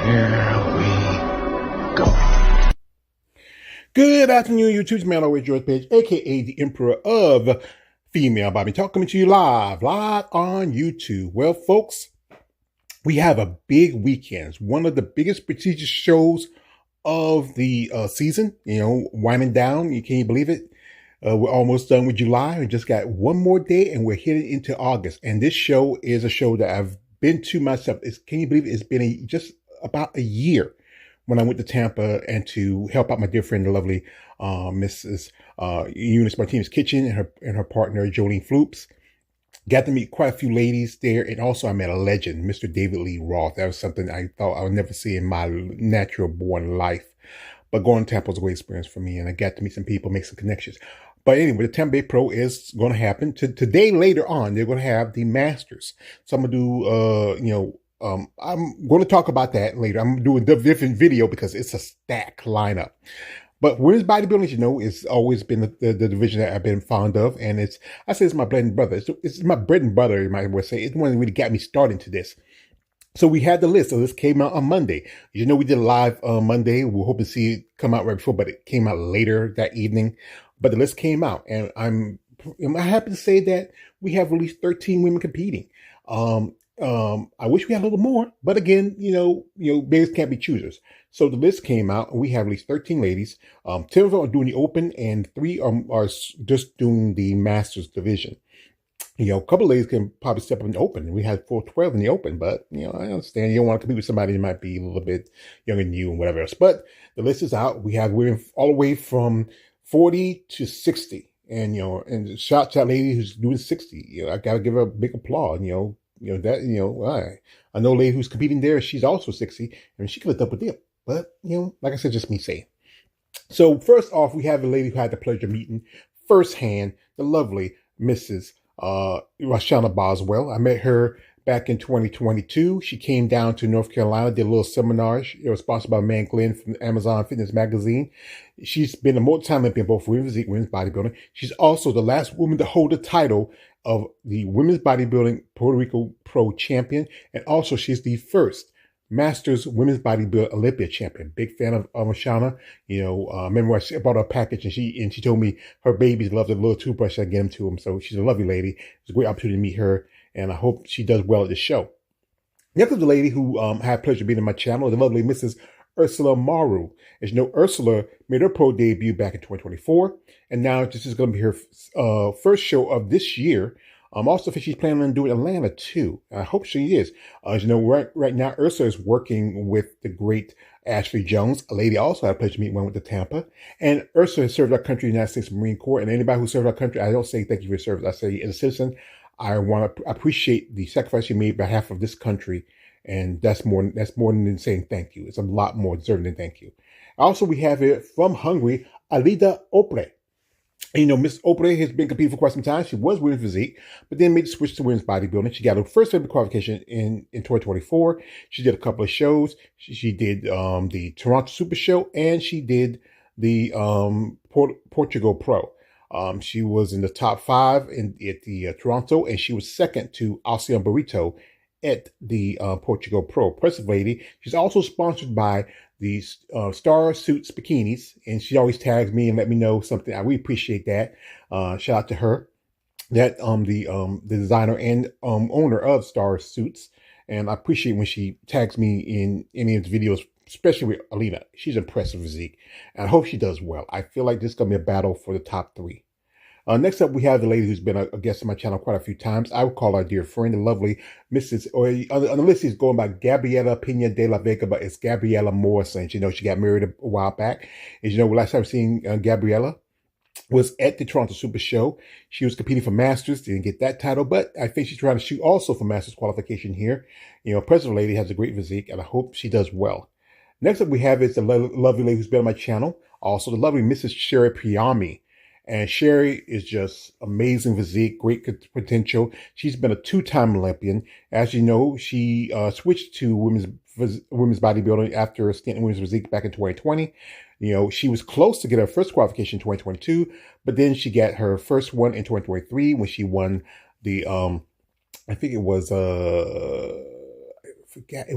Here we go. Good afternoon, YouTube's man always George Page, aka the Emperor of Female Bobby, talking to you live on YouTube. Well, folks, we have a big weekend. It's one of the biggest prestigious shows of the season. You know, winding down. You can't believe it. We're almost done with July. We just got one more day, and we're heading into August. And this show is a show that I've been to myself. Can you believe it? It's been just about a year when I went to Tampa and to help out my dear friend, the lovely Mrs. Eunice Martinez Kitchen and her partner, Jolene Floops. Got to meet quite a few ladies there. And also I met a legend, Mr. David Lee Roth. That was something I thought I would never see in my natural born life. But going to Tampa was a great experience for me. And I got to meet some people, make some connections. But anyway, the Tampa Bay Pro is going to happen. Today, later on, they're going to have the Masters. So I'm going to do, I'm going to talk about that later. I'm doing a different video because it's a stack lineup. But women's bodybuilding, you know, it's always been the division that I've been fond of. And I say it's my bread and butter. It's my bread and butter, you might well say. It's the one that really got me started to this. So we had the list. So this came out on Monday. You know, we did a live on Monday. We were hoping to see it come out right before, but it came out later that evening. But the list came out, and I'm happy to say that we have released 13 women competing. I wish we had a little more, but again, you know, beggars can't be choosers. So the list came out, and we have at least 13 ladies. 10 of them are doing the open, and 3 are just doing the Masters division. You know, a couple of ladies can probably step up in the open, and we had 12 in the open, but, you know, I understand you don't want to compete with somebody who might be a little bit younger than you and whatever else. But the list is out. We have women all the way from 40 to 60. And, you know, and shout out to that lady who's doing 60. You know, I got to give her a big applause, I know a lady who's competing there. She's also 60, and she could have double dip. But, you know, like I said, just me saying. So first off, we have a lady who had the pleasure of meeting firsthand the lovely Mrs. Rashana Boswell. I met her back in 2022. She came down to North Carolina, did a little seminar. It was sponsored by Man Glenn from Amazon Fitness Magazine. She's been a multi-time Olympian both for women's physique, women's bodybuilding. She's also the last woman to hold the title of the women's bodybuilding Puerto Rico Pro champion. And also she's the first Masters Women's Bodybuilding Olympia champion. Big fan of Rashana. You know, remember I bought her a package and she told me her babies love the little toothbrush I get them to them. So she's a lovely lady. It's a great opportunity to meet her, and I hope she does well at the show. Next is the lady who had pleasure being on my channel, the lovely Mrs. Ursula Maru. As you know, Ursula made her pro debut back in 2024, and now this is going to be her first show of this year. Also, she's planning on doing Atlanta too. I hope she is. As you know, right now, Ursula is working with the great Ashley Jones, a lady I also had a pleasure to meet when I went to Tampa. And Ursula has served our country in the United States Marine Corps. And anybody who served our country, I don't say thank you for your service. I say, as a citizen, I want to appreciate the sacrifice you made on behalf of this country. And that's more than saying thank you. It's a lot more deserving than thank you. Also, we have here from Hungary, Alida Opre. You know, Miss Opre has been competing for quite some time. She was women's physique, but then made the switch to women's bodybuilding. She got her first Olympic qualification in 2024. She did a couple of shows. She did the Toronto Super Show, and she did the Portugal Pro. She was in the top 5 at the Toronto, and she was second to Alcione Barreto at the Portugal Pro. Impressive lady. She's also sponsored by the Star Suits bikinis, and she always tags me and let me know something. I really appreciate that. Shout out to her. That the designer and owner of Star Suits, and I appreciate when she tags me in any of the videos, especially with Alina. She's impressive physique, and I hope she does well. I feel like this is gonna be a battle for the top 3. Next up, we have the lady who's been a guest on my channel quite a few times. I would call her dear friend, the lovely Mrs. Or on the list, is going by Gabriela Pena de la Vega, but it's Gabriela Morrison. You know, she got married a while back. As you know, last time I've seen Gabriela was at the Toronto Super Show. She was competing for Masters, didn't get that title, but I think she's trying to shoot also for Masters qualification here. You know, President Lady has a great physique, and I hope she does well. Next up, we have is the lovely lady who's been on my channel, also the lovely Mrs. Sherry Priami. And Sherry is just amazing physique, great potential. She's been a 2-time Olympian. As you know, she switched to women's bodybuilding after a stint in women's physique back in 2020. You know, she was close to get her first qualification in 2022, but then she got her first one in 2023 when she won the, I think it was, I forget,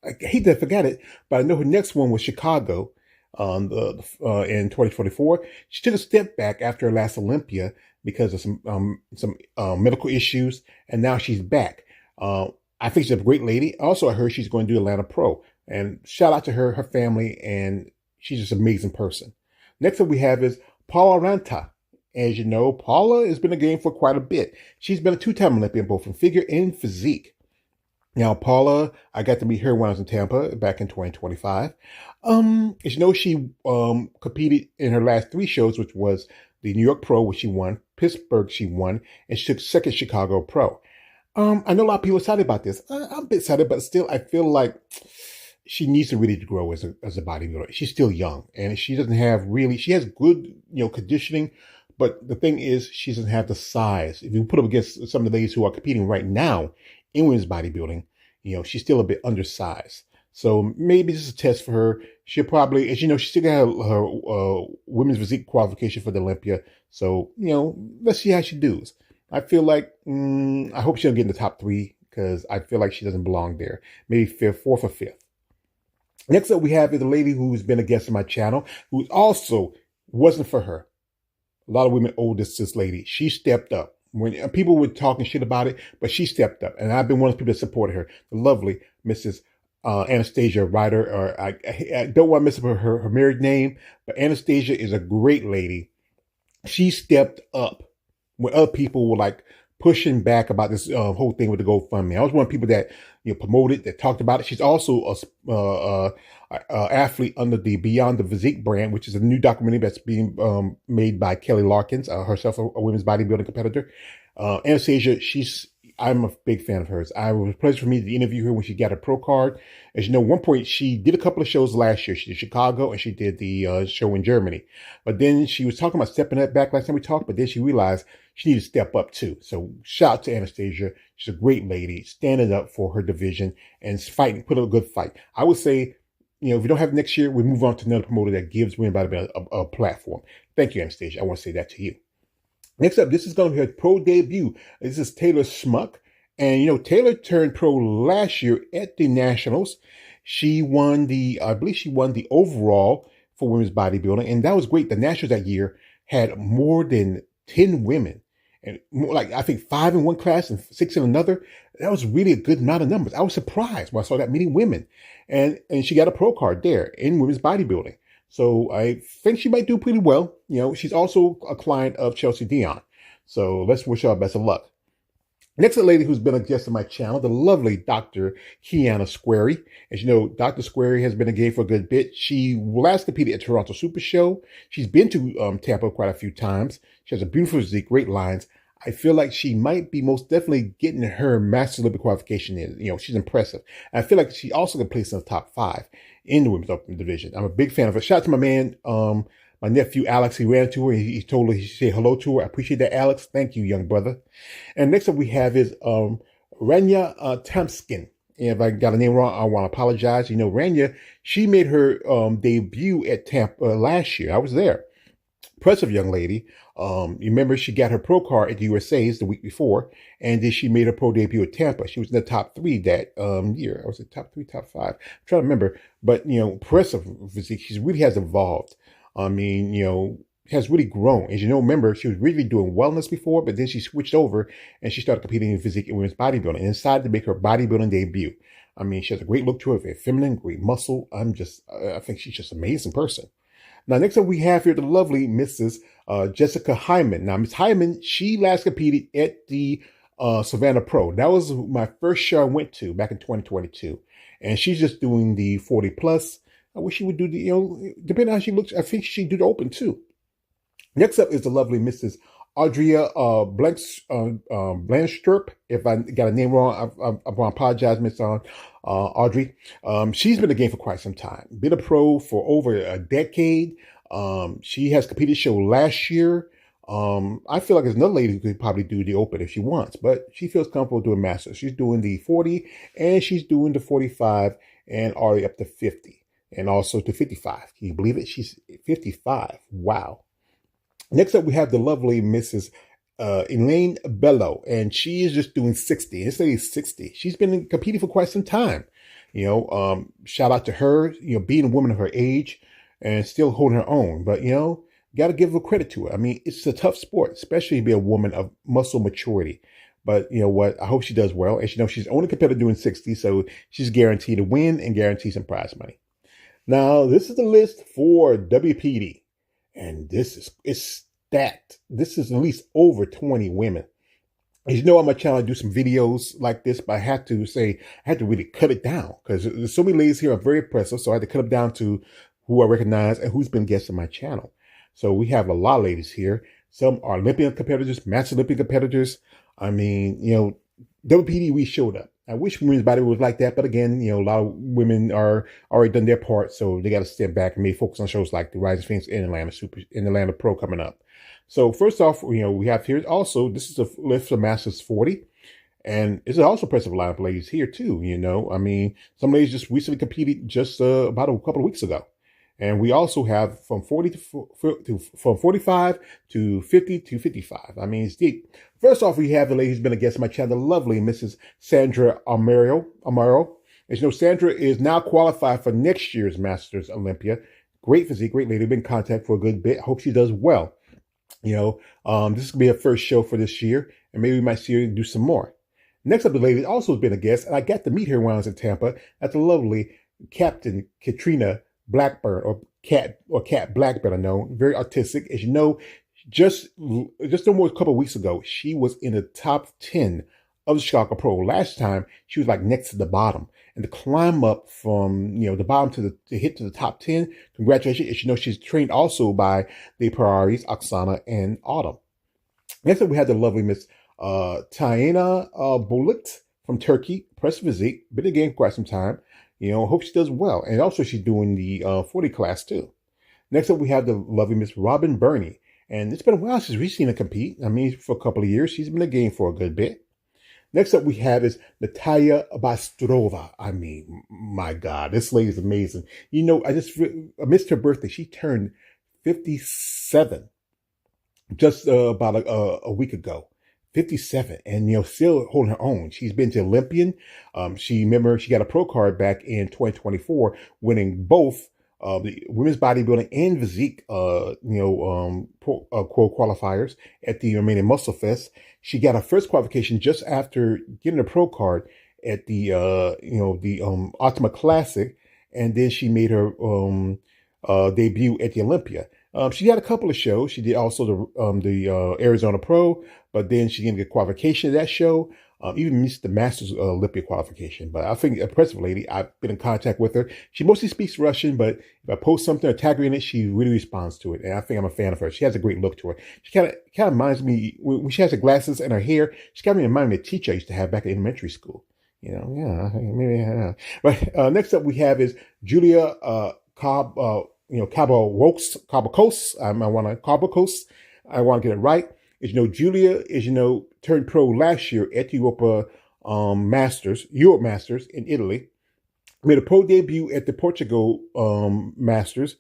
I hate to forget it, but I know her next one was Chicago in 2024. She took a step back after her last Olympia because of some medical issues, and now she's back. I think she's a great lady. Also, I heard she's going to do Atlanta Pro, and shout out to her, her family, and she's just an amazing person. Next up we have is Paula Ranta. As you know, Paula has been in the game for quite a bit. She's been a two-time Olympian, both in figure and physique. Now, Paula, I got to meet her when I was in Tampa back in 2025. As you know, she competed in her last three shows, which was the New York Pro, which she won, Pittsburgh she won, and she took second Chicago Pro. I know a lot of people are excited about this. I'm a bit excited, but still, I feel like she needs to really grow as a bodybuilder. She's still young, and she doesn't have really. She has good, conditioning, but the thing is, she doesn't have the size. If you put up against some of the ladies who are competing right now in women's bodybuilding, she's still a bit undersized. So maybe this is a test for her. She'll probably, as you know, she still got her women's physique qualification for the Olympia. So, let's see how she does. I feel like, I hope she'll get in the top three because I feel like she doesn't belong there. Maybe fourth or fifth. Next up, we have is a lady who's been a guest on my channel, who also wasn't for her. A lot of women owe this lady. She stepped up. When people were talking shit about it, but she stepped up. And I've been one of the people that supported her. The lovely Mrs. Anastasia Ryder, or I don't want to mess up her married name, but Anastasia is a great lady. She stepped up when other people were like pushing back about this whole thing with the GoFundMe. I was one of the people that promoted, that talked about it. She's also a athlete under the Beyond the Physique brand, which is a new documentary that's being made by Kelly Larkins, herself a women's bodybuilding competitor. Anastasia, I'm a big fan of hers. It was a pleasure for me to interview her when she got her pro card. As you know, at one point she did a couple of shows last year. She did Chicago and she did the show in Germany. But then she was talking about stepping that back last time we talked, but then she realized she needed to step up too. So shout out to Anastasia. She's a great lady, standing up for her division and fighting, put up a good fight. I would say, if we don't have it next year, we move on to another promoter that gives women bodybuilding a platform. Thank you, Anastasia. I want to say that to you. Next up, this is going to be her pro debut. This is Taylor Smuck. And, Taylor turned pro last year at the Nationals. She won I believe she won the overall for women's bodybuilding. And that was great. The Nationals that year had more than 10 women. And more, like, I think 5 in one class and 6 in another. That was really a good amount of numbers. I was surprised when I saw that many women. And she got a pro card there in women's bodybuilding. So I think she might do pretty well. She's also a client of Chelsea Dion. So let's wish her best of luck. Next, a lady who's been a guest on my channel, the lovely Dr. Kiana Squarey. As you know, Dr. Squarey has been in the game for a good bit. She last competed at Toronto Super Show. She's been to Tampa quite a few times. She has a beautiful physique, great lines. I feel like she might be most definitely getting her Master Olympic qualification in. She's impressive. And I feel like she also can place in the top 5 in the women's open division. I'm a big fan of her. Shout out to my man, my nephew, Alex. He ran to her. He told her he should say hello to her. I appreciate that, Alex. Thank you, young brother. And next up we have is Rania Tamskin. And if I got a name wrong, I want to apologize. Rania, she made her debut at Tampa last year. I was there. Impressive young lady. You remember she got her pro card at the USA's the week before, and then she made her pro debut at Tampa. She was in the top 3 that year. I was in top 3, top 5. I'm trying to remember, but impressive physique. She really has evolved. Has really grown. As you know, remember, she was really doing wellness before, but then she switched over and she started competing in physique and women's bodybuilding and decided to make her bodybuilding debut. She has a great look to her, very feminine, great muscle. I think she's just an amazing person. Now, next up we have here the lovely Mrs. Jessica Hyman. Now, Miss Hyman, she last competed at the Savannah Pro. That was my first show I went to back in 2022. And she's just doing the 40 plus. I wish she would do the, depending on how she looks, I think she'd do the open too. Next up is the lovely Mrs. Audria Blanchstrup. If I got a name wrong, I want to apologize, Miss Audrey. She's been in the game for quite some time. Been a pro for over a decade. She has competed show last year. I feel like there's another lady who could probably do the open if she wants, but she feels comfortable doing masters. She's doing the 40 and she's doing the 45 and already up to 50. And also to 55. Can you believe it? She's 55. Wow. Next up, we have the lovely Mrs. Elaine Bello, and she is just doing 60. This lady is 60. She's been competing for quite some time. Shout out to her, being a woman of her age and still holding her own. But, got to give her credit to her. I mean, it's a tough sport, especially to be a woman of muscle maturity. But you know what? I hope she does well. And she's the only competitor doing 60, so she's guaranteed to win and guaranteed some prize money. Now, this is the list for WPD. And it's stacked. This is at least over 20 women. As you know, on my channel, I do some videos like this, but I had to really cut it down because there's so many ladies here are very impressive. So I had to cut them down to who I recognize and who's been guests on my channel. So we have a lot of ladies here. Some are Olympian competitors, Master Olympian competitors. I mean, WPD, we showed up. I wish women's body was like that, but again, a lot of women are already done their part, so they got to step back and maybe focus on shows like the Rising Phoenix and Atlanta Pro coming up. So first off, we have here also, this is a list for Masters 40. And it's also impressive lineup of ladies here too, I mean, some ladies just recently competed just about a couple of weeks ago. And we also have from 45 to 50 to 55. I mean, it's deep. First off, we have the lady who's been a guest on my channel, the lovely Mrs. Sandra Amaro. As you know, Sandra is now qualified for next year's Masters Olympia. Great physique, great lady. Been in contact for a good bit. Hope she does well. This is going to be her first show for this year, and maybe we might see her do some more. Next up, the lady also has been a guest, and I got to meet her when I was in Tampa at the lovely Captain Katrina Blackburn, or Cat Blackburn, I know, very artistic. As you know, just almost a couple of weeks ago, she was in the top 10 of the Chicago Pro. Last time, she was like next to the bottom. And to climb up from, the bottom to hit to the top 10, congratulations. As you know, she's trained also by the Ferraris, Oksana and Autumn. Next up, we had the lovely Miss Tiana Bulut from Turkey, press physique, been in the game for quite some time. Hope she does well. And also she's doing the 40 class too. Next up, we have the lovely Miss Robin Burney. And it's been a while since we've seen her compete. I mean, for a couple of years, she's been in the game for a good bit. Next up, we have is Natalia Bastrova. I mean, my God, this lady is amazing. I missed her birthday. She turned 57 just about a week ago. 57 and, still holding her own. She's been to Olympian. She got a pro card back in 2024, winning both the women's bodybuilding and physique, pro qualifiers at the Romanian Muscle Fest. She got her first qualification just after getting a pro card at the Ultima Classic. And then she made her, debut at the Olympia. She had a couple of shows. She did also the Arizona Pro, but then she didn't get qualification at that show. Even missed the Masters Olympia qualification. But I think impressive lady. I've been in contact with her. She mostly speaks Russian, but if I post something or tag her in it, she really responds to it. And I think I'm a fan of her. She has a great look to her. She kind of reminds me, when she has her glasses and her hair, she kind of reminds me of the teacher I used to have back in elementary school. But next up we have is Julia Cabocos. I want to get it right. As you know, Julia is, turned pro last year at the Europe Masters in Italy. Made a pro debut at the Portugal Masters,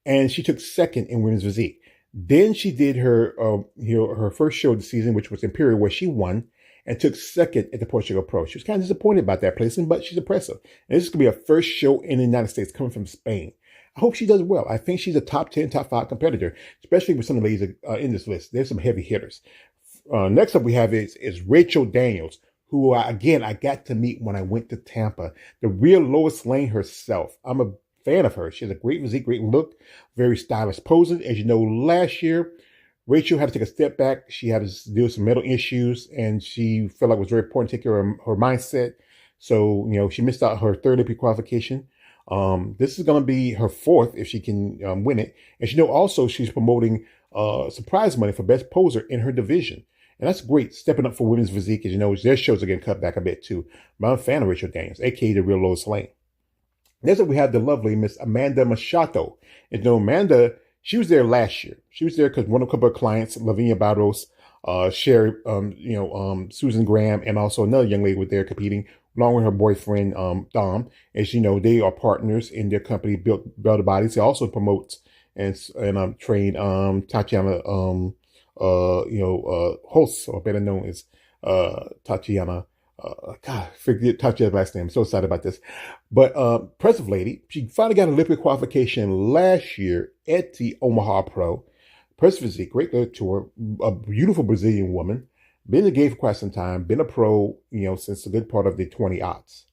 and she took second in women's physique. Then she did her her first show of the season, which was Imperial, where she won and took second at the Portugal Pro. She was kind of disappointed about that placing, but she's impressive. And this is going to be her first show in the United States coming from Spain. I hope she does well. I think she's a top 10, top 5 competitor, especially with some of the ladies in this list. There's some heavy hitters. Next up we have is Rachel Daniels, who I got to meet when I went to Tampa. The real Lois Lane herself. I'm a fan of her. She has a great physique, great look, very stylish posing. As you know, last year, Rachel had to take a step back. She had to deal with some mental issues, and she felt like it was very important to take care of her mindset. So, she missed out her third Olympic qualification. This is going to be her fourth if she can win it. And also she's promoting surprise money for best poser in her division. And that's great, stepping up for women's physique. As you know, their shows are getting cut back a bit too. But I'm a fan of Rachel Daniels, aka the real Lois Lane. Next up, we have the lovely Miss Amanda Machado. And Amanda, she was there last year. She was there because one of a couple of clients, Lavinia Barros, Sherry, Susan Graham, and also another young lady were there competing along with her boyfriend, Dom. As you know, they are partners in their company, Build Better Bodies. He also promotes and train Tatiana, Holtz, or better known as Tatiana God, forget touch your last name. I'm so excited about this. But impressive lady. She finally got Olympic qualification last year at the Omaha Pro. Impressive physique, great little tour. A beautiful Brazilian woman. Been in the game for quite some time. Been a pro, since a good part of the 20s.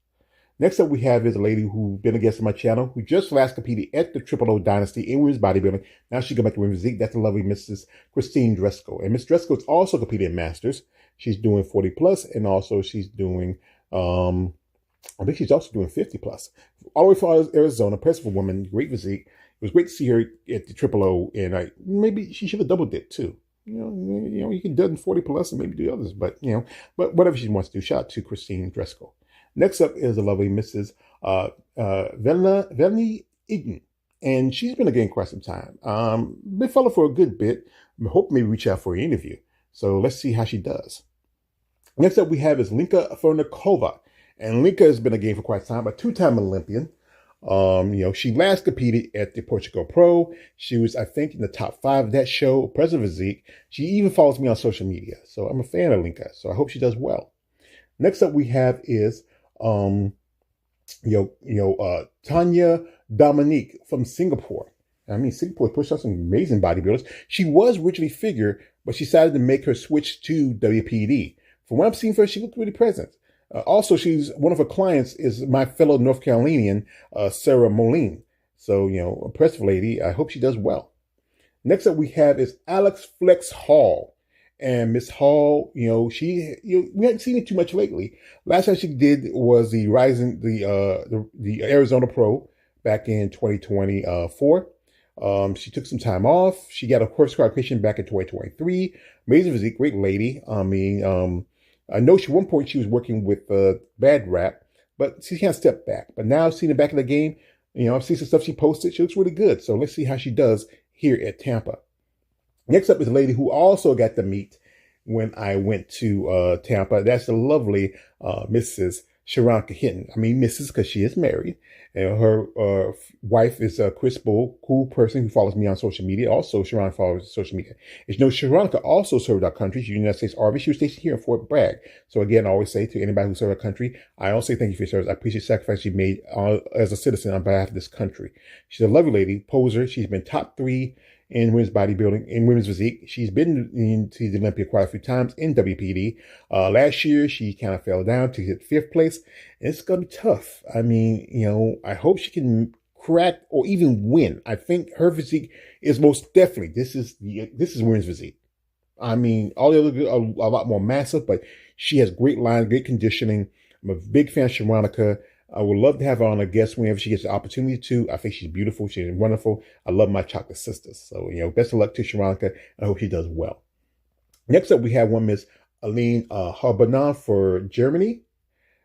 Next up, we have is a lady who's been a guest on my channel, who just last competed at the Triple O Dynasty in women's bodybuilding. Now she go back to women's physique. That's the lovely Mrs. Christine Dresco. And Miss Dresco is also competing in Masters. She's doing 40 plus, and also she's doing, I think she's also doing 50 plus. All the way from Arizona, impressive woman, great physique. It was great to see her at the Triple O, and maybe she should have doubled it too. You can do it in 40 plus and maybe do others, but whatever she wants to do. Shout out to Christine Dresco. Next up is the lovely Mrs. Velny Eden, and she's been again quite some time. Been following for a good bit. I hope maybe reach out for an interview. So let's see how she does. Next up we have is Linka Fernikova, and Linka has been a game for quite some time, a two-time Olympian. She last competed at the Portugal Pro. She was, I think, in the top 5 of that show, President Physique. She even follows me on social media, so I'm a fan of Linka. So I hope she does well. Next up we have is Tanya Dominique from Singapore. I mean, Singapore pushed out some amazing bodybuilders. She was originally figure, but she decided to make her switch to WPD. From what I've seen for her, she looked really present. Also, one of her clients is my fellow North Carolinian, Sarah Moline. So, impressive lady. I hope she does well. Next up we have is Alex Flex Hall. And Miss Hall, we haven't seen it too much lately. Last time she did was the Arizona Pro back in 2024. She took some time off. She got a course qualification back in 2023. Amazing physique, great lady. I know at one point she was working with Bad Rap, but she can't step back. But now seeing her back in the game, I've seen some stuff she posted. She looks really good. So let's see how she does here at Tampa. Next up is a lady who also got to meet when I went to Tampa. That's the lovely Mrs. Sharonka Hinton. I mean, Mrs. because she is married. And her wife is Chris Bull, cool person who follows me on social media. Also, Sharon follows social media. As you know, Sharonka also served our country. She's in the United States Army. She was stationed here in Fort Bragg. So again, I always say to anybody who served our country, I also say thank you for your service. I appreciate the sacrifice you made as a citizen on behalf of this country. She's a lovely lady, poser. She's been top 3 in women's bodybuilding, in women's physique. She's been into the Olympia quite a few times in WPD. Last year, she kind of fell down to hit 5th place. And it's going to be tough. I mean, I hope she can crack or even win. I think her physique is most definitely, this is women's physique. I mean, all the other are a lot more massive, but she has great lines, great conditioning. I'm a big fan of Sharonica. I would love to have her on a guest whenever she gets the opportunity to. I think she's beautiful. She's wonderful. I love my chocolate sisters. So, best of luck to Sharonica. I hope she does well. Next up, we have one Miss Aline Harbanan for Germany.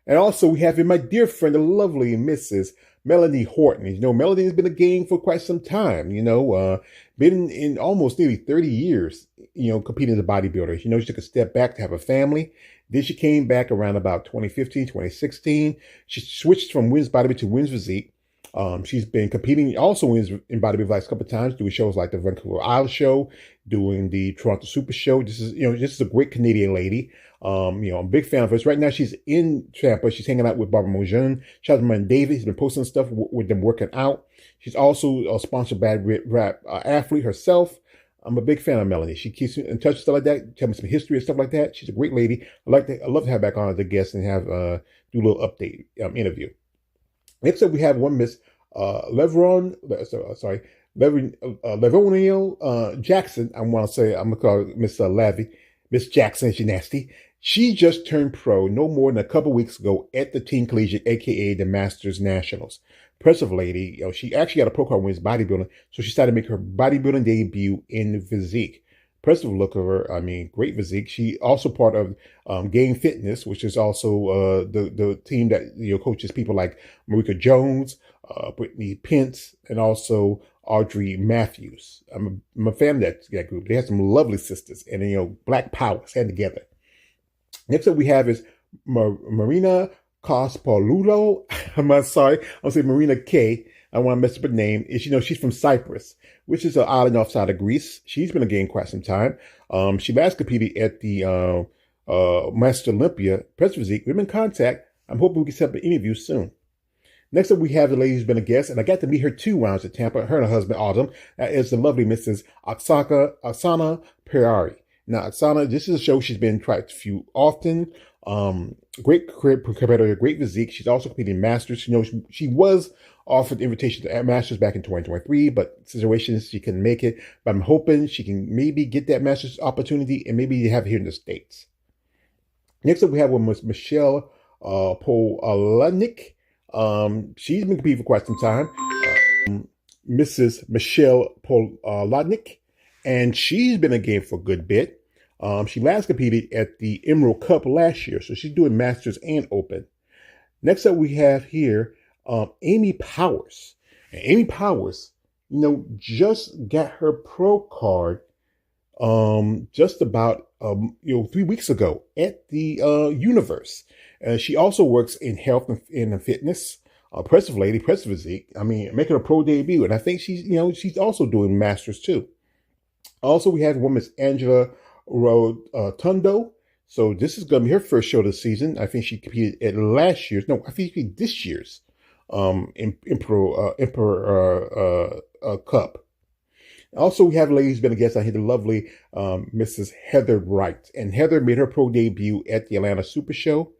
And also we have here my dear friend, the lovely Mrs. Melanie Horton. Melanie has been a game for quite some time, been in almost nearly 30 years, competing as a bodybuilder. She took a step back to have a family. Then she came back around about 2015, 2016. She switched from women's bodybuilding to women's physique. She's been competing also in bodybuilding like a couple of times, doing shows like the Vancouver Isle Show, doing the Toronto Super Show. This is a great Canadian lady. I'm a big fan of hers. Right now, she's in Tampa. She's hanging out with Barbara Mojean. Shout out to man David. He's been posting stuff with them working out. She's also a sponsored Bad Rap athlete herself. I'm a big fan of Melanie. She keeps in touch with stuff like that, tell me some history and stuff like that. She's a great lady. I love to have her back on as a guest and have do a little update interview. Next up, we have one Miss Leveroniel Jackson. I'm gonna call her Miss Lavy. Miss Jackson, she's nasty. She just turned pro no more than a couple weeks ago at the Teen Collegiate, aka the Masters Nationals. Impressive lady. She actually got a pro card when it's bodybuilding, so she started to make her bodybuilding debut in physique. Impressive look of her. I mean, great physique. She also part of Game Fitness, which is also the team that coaches people like Marika Jones, Brittany Pence, and also Audrey Matthews. I'm a fan of that group. They have some lovely sisters, and Black Power stand together. Next up we have is Marina Kospolulo. I'm sorry, I'll say Marina K. I don't want to mess up her name. She's from Cyprus, which is an island offside of Greece. She's been a game quite some time. She last competed at the Master Olympia, Press Physique. We've been in contact. I'm hoping we can set up an interview soon. Next up, we have the lady who's been a guest, and I got to meet her 2 rounds at Tampa, her and her husband, Autumn. That is the lovely Mrs. Oksana Perari. Now, Oksana, this is a show she's been tried to often. Great competitor, great physique. She's also competing in Masters. You know, she was offered invitation to Masters back in 2023, but situations she couldn't make it. But I'm hoping she can maybe get that Masters opportunity and maybe have it here in the States. Next up, we have one with Michelle Poladnik. She's been competing for quite some time. Mrs. Michelle Poladnik, and she's been in the game for a good bit. She last competed at the Emerald Cup last year, so she's doing Masters and Open. Next up, we have here Amy Powers. And Amy Powers, you know, just got her pro card just about 3 weeks ago at the Universe. She also works in health and fitness. Impressive lady, impressive physique. I mean, making a pro debut, and I think she's also doing Masters too. Also, we have woman Angela Rotundo. So this is going to be her first show of the season. I think she competed at last year's. No, I think she competed this year's Emperor Cup. Also, we have a lady who's been a guest on here, the lovely Mrs. Heather Wright. And Heather made her pro debut at the Atlanta Super Show.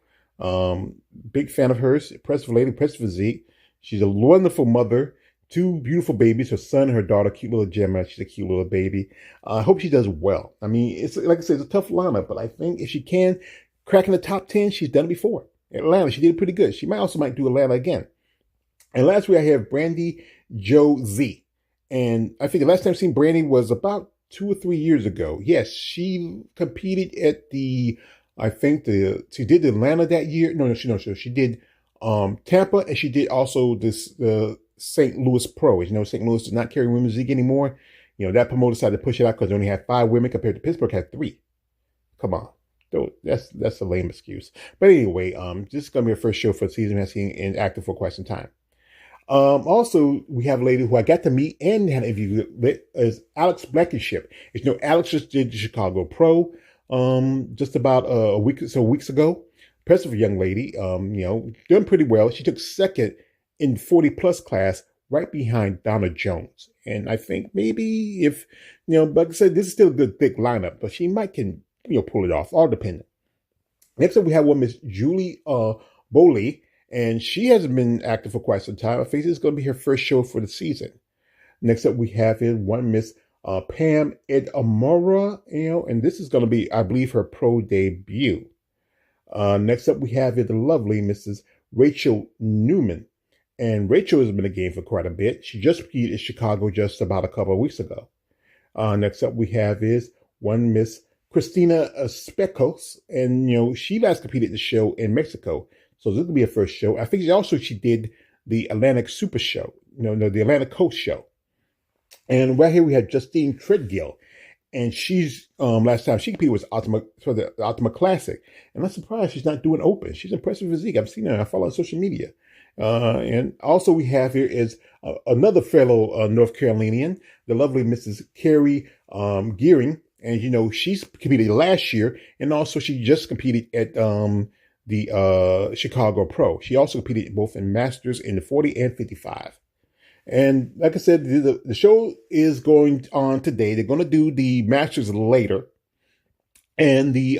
Big fan of hers. Impressive lady, impressive physique. She's a wonderful mother. 2 beautiful babies, her son and her daughter, cute little Gemma. She's a cute little baby. I hope she does well. I mean, it's like I said, it's a tough lineup, but I think if she can crack in the top 10, she's done it before. Atlanta, she did pretty good. She might do Atlanta again. And last week I have Brandy Jo Z. And I think the last time I've seen Brandy was about 2 or 3 years ago. Yes, she competed at she did Atlanta that year. No, she did Tampa, and she did also the St. Louis Pro. As you know, St. Louis does not carry women's league anymore. You know, that promoter decided to push it out because they only had 5 women compared to Pittsburgh had 3. Come on. That's a lame excuse. But anyway, this is going to be her first show for the season. Has been in active for quite some time. Also, we have a lady who I got to meet and had an interview with is Alex Blankenship. As you know, Alex just did the Chicago Pro just about a week or so weeks ago. Impressive young lady, doing pretty well. She took second in 40-plus class right behind Donna Jones. And I think maybe if, like I said, this is still a good thick lineup, but she might can, pull it off, all dependent. Next up, we have one Miss Julie Boley, and she hasn't been active for quite some time. I think this is going to be her first show for the season. Next up, we have one Miss Pam Edamora, and this is going to be, I believe, her pro debut. Next up, we have the lovely Mrs. Rachel Newman. And Rachel has been in the game for quite a bit. She just competed in Chicago just about a couple of weeks ago. Next up we have one Miss Christina Specos. And, she last competed the show in Mexico. So this will be her first show. I think she did the Atlantic Super Show, the Atlantic Coast Show. And right here we have Justine Treadgill. And she's, last time she competed was for the Ultima Classic. And I'm surprised she's not doing Open. She's impressive physique. I've seen her. I follow her on social media. And also we have here is another fellow North Carolinian, the lovely Mrs. Carrie Gearing. And, she's competed last year. And also she just competed at the Chicago Pro. She also competed both in Masters in the 40 and 55. And like I said, the show is going on today. They're going to do the Masters later. And the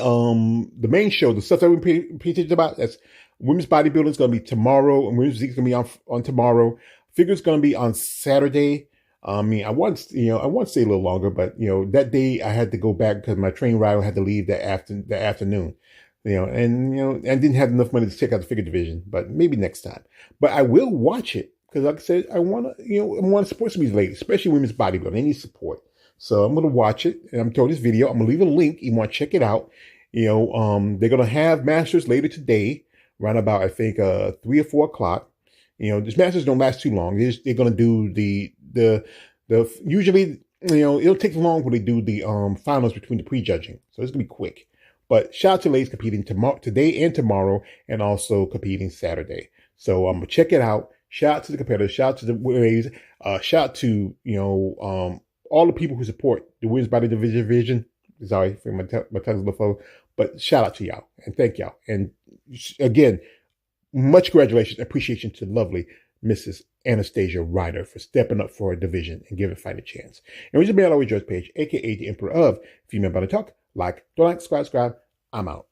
main show, the stuff that we're paying attention about, that's women's bodybuilding is going to be tomorrow, and women's physique is going to be on tomorrow. Figure is going to be on Saturday. I want to stay a little longer, but that day I had to go back because my train rider had to leave that afternoon. And didn't have enough money to check out the figure division, but maybe next time. But I will watch it because, like I said, I want to support some of these ladies, especially women's bodybuilding. They need support, so I'm going to watch it. And I'm doing this video. I'm going to leave a link. You want to check it out. They're going to have Masters later today. Around about, I think, 3 or 4 o'clock. These Masters don't last too long. They're going to do the usually, it'll take long when they do the finals between the prejudging. So it's going to be quick. But shout out to ladies competing today and tomorrow, and also competing Saturday. So I'm going to check it out. Shout out to the competitors. Shout out to the ladies. Shout out to, all the people who support the women's body division. Sorry for my tongue's a little full. But shout out to y'all and thank y'all. And again, much congratulations, appreciation to lovely Mrs. Anastasia Ryder for stepping up for a division and giving the fight a chance. And we just made our way George Page, aka the Emperor of Female Body Talk. Don't like, subscribe. I'm out.